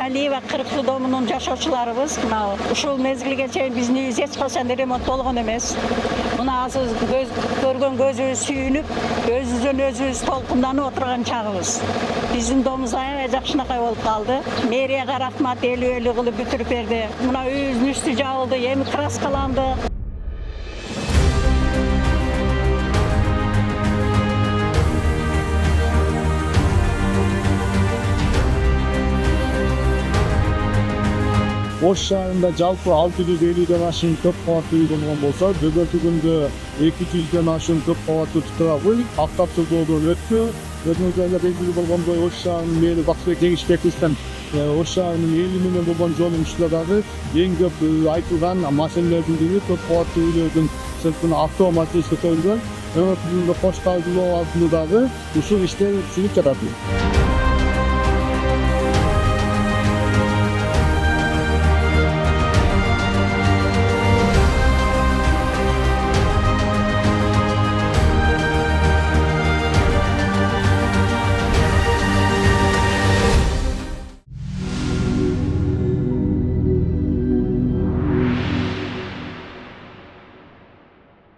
Алиева 40 домунун жашоочуларыбыз мына ушул мезгилге чейин биздин үйүбүз эч качан ремонт болгон эмес. Мына азыр көргөн көзүбүз сүйүнүп, өзүбүздөн өзүбүз толкунданып отурган чагыбыз. Биздин домубуз аябай жакшынакай болуп калды. Мэрияга рахмат, элүү кылып бүтүрүп берди. Мына үйүбүздүн үстү жабылды, эми краскаланды. Ош шаарында жалпы 650ден ашык көп кабаттуу үй болгон болсо, бүгүнкү күндө 200ден ашык көп кабаттуу турган үй автоптурдон өттү. Өзүңүзгө белгилүү болгондой, Ош шаарынын мэри Бакытбек Кеңешбековден Ош шаарынын 50 миңден болгон жолун ишчилери эң көп айтылган маселелердин бири көп кабаттуу үйлөрдүн сыртына авто маселеси көтөрүлгөн. Өңүр тилинде кош талдоо алдында дагы ушул иштер сүрүп жатат.